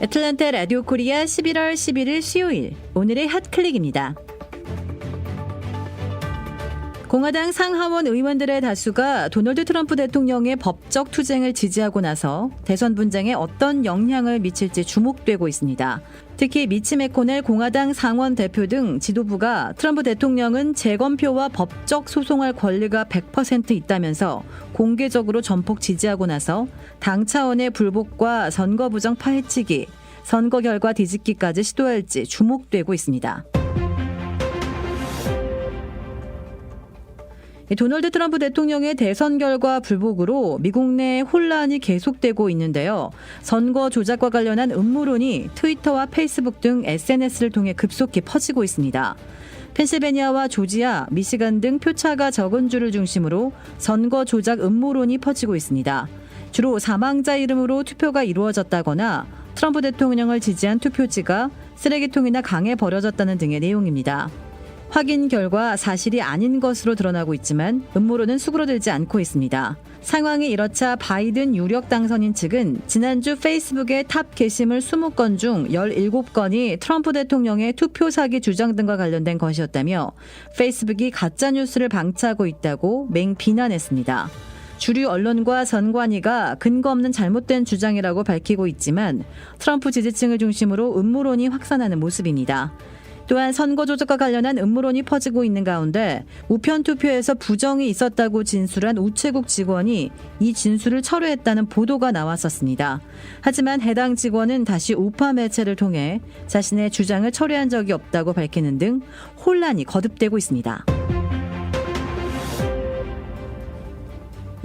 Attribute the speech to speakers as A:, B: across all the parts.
A: 애틀랜타 라디오 코리아 11월 11일 수요일 오늘의 핫클릭입니다. 공화당 상하원 의원들의 다수가 도널드 트럼프 대통령의 법적 투쟁을 지지하고 나서 대선 분쟁에 어떤 영향을 미칠지 주목되고 있습니다. 특히 미치 매코넬 공화당 상원 대표 등 지도부가 트럼프 대통령은 재검표와 법적 소송할 권리가 100% 있다면서 공개적으로 전폭 지지하고 나서 당 차원의 불복과 선거 부정 파헤치기, 선거 결과 뒤집기까지 시도할지 주목되고 있습니다. 도널드 트럼프 대통령의 대선 결과 불복으로 미국 내 혼란이 계속되고 있는데요. 선거 조작과 관련한 음모론이 트위터와 페이스북 등 SNS를 통해 급속히 퍼지고 있습니다. 펜실베니아와 조지아, 미시간 등 표차가 적은 주를 중심으로 선거 조작 음모론이 퍼지고 있습니다. 주로 사망자 이름으로 투표가 이루어졌다거나 트럼프 대통령을 지지한 투표지가 쓰레기통이나 강에 버려졌다는 등의 내용입니다. 확인 결과 사실이 아닌 것으로 드러나고 있지만 음모론은 수그러들지 않고 있습니다. 상황이 이렇자 바이든 유력 당선인 측은 지난주 페이스북의 탑 게시물 20건 중 17건이 트럼프 대통령의 투표 사기 주장 등과 관련된 것이었다며 페이스북이 가짜뉴스를 방치하고 있다고 맹비난했습니다. 주류 언론과 선관위가 근거 없는 잘못된 주장이라고 밝히고 있지만 트럼프 지지층을 중심으로 음모론이 확산하는 모습입니다. 또한 선거 조작과 관련한 음모론이 퍼지고 있는 가운데 우편 투표에서 부정이 있었다고 진술한 우체국 직원이 이 진술을 철회했다는 보도가 나왔었습니다. 하지만 해당 직원은 다시 우파 매체를 통해 자신의 주장을 철회한 적이 없다고 밝히는 등 혼란이 거듭되고 있습니다.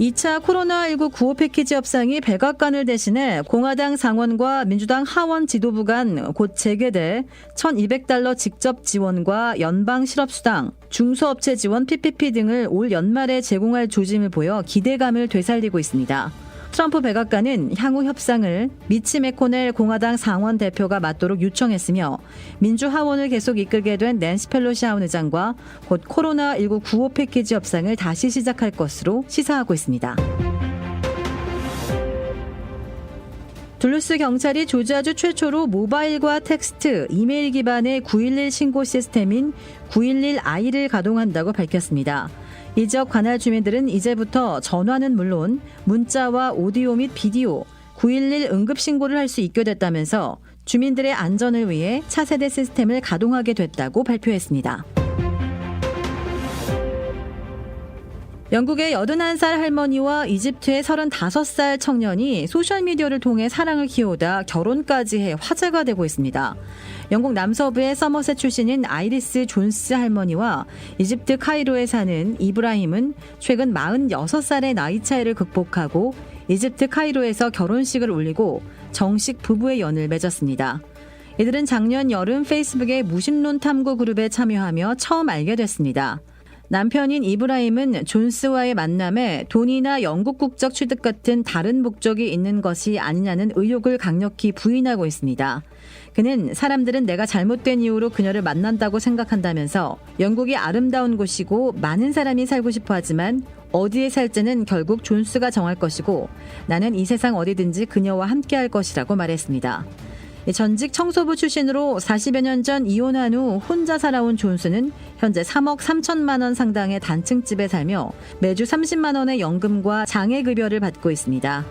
A: 2차 코로나19 구호 패키지 협상이 백악관을 대신해 공화당 상원과 민주당 하원 지도부 간 곧 재개돼 $1,200 직접 지원과 연방 실업수당, 중소업체 지원 PPP 등을 올 연말에 제공할 조짐을 보여 기대감을 되살리고 있습니다. 트럼프 백악관은 향후 협상을 미치 매코넬 공화당 상원 대표가 맡도록 요청했으며 민주하원을 계속 이끌게 된 낸시 펠로시 하원 의장과 곧 코로나19 구호 패키지 협상을 다시 시작할 것으로 시사하고 있습니다. 둘루스 경찰이 조지아주 최초로 모바일과 텍스트, 이메일 기반의 911 신고 시스템인 911i를 가동한다고 밝혔습니다. 이 지역 관할 주민들은 이제부터 전화는 물론 문자와 오디오 및 비디오, 911 응급신고를 할 수 있게 됐다면서 주민들의 안전을 위해 차세대 시스템을 가동하게 됐다고 발표했습니다. 영국의 81살 할머니와 이집트의 35살 청년이 소셜미디어를 통해 사랑을 키우다 결혼까지 해 화제가 되고 있습니다. 영국 남서부의 서머셋 출신인 아이리스 존스 할머니와 이집트 카이로에 사는 이브라힘은 최근 46살의 나이 차이를 극복하고 이집트 카이로에서 결혼식을 올리고 정식 부부의 연을 맺었습니다. 이들은 작년 여름 페이스북의 무신론 탐구 그룹에 참여하며 처음 알게 됐습니다. 남편인 이브라힘은 존스와의 만남에 돈이나 영국 국적 취득 같은 다른 목적이 있는 것이 아니냐는 의혹을 강력히 부인하고 있습니다. 그는 사람들은 내가 잘못된 이유로 그녀를 만난다고 생각한다면서 영국이 아름다운 곳이고 많은 사람이 살고 싶어 하지만 어디에 살지는 결국 존스가 정할 것이고 나는 이 세상 어디든지 그녀와 함께할 것이라고 말했습니다. 전직 청소부 출신으로 40여 년 전 이혼한 후 혼자 살아온 존스는 현재 3억 3천만 원 상당의 단층집에 살며 매주 30만 원의 연금과 장애급여를 받고 있습니다.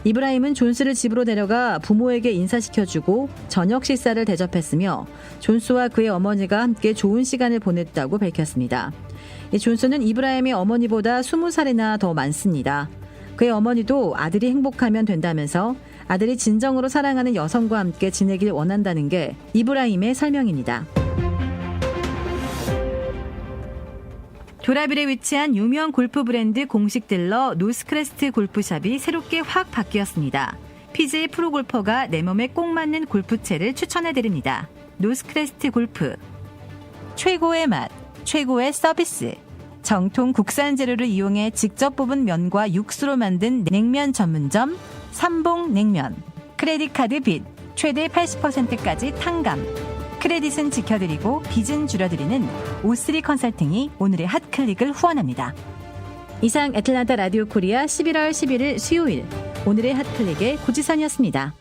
A: 이브라힘은 존스를 집으로 데려가 부모에게 인사시켜주고 저녁 식사를 대접했으며 존스와 그의 어머니가 함께 좋은 시간을 보냈다고 밝혔습니다. 존스는 이브라힘의 어머니보다 20살이나 더 많습니다. 그의 어머니도 아들이 행복하면 된다면서 아들이 진정으로 사랑하는 여성과 함께 지내길 원한다는 게 이브라힘의 설명입니다. 도라빌에 위치한 유명 골프 브랜드 공식 딜러 노스크레스트 골프샵이 새롭게 확 바뀌었습니다. PGA 프로골퍼가 내 몸에 꼭 맞는 골프채를 추천해드립니다. 노스크레스트 골프. 최고의 맛, 최고의 서비스. 정통 국산 재료를 이용해 직접 뽑은 면과 육수로 만든 냉면 전문점 삼봉냉면. 크레딧 카드 빚 최대 80%까지 탕감. 크레딧은 지켜드리고 빚은 줄여드리는 O3 컨설팅이 오늘의 핫클릭을 후원합니다. 이상 애틀랜타 라디오 코리아 11월 11일 수요일 오늘의 핫클릭의 고지선이었습니다.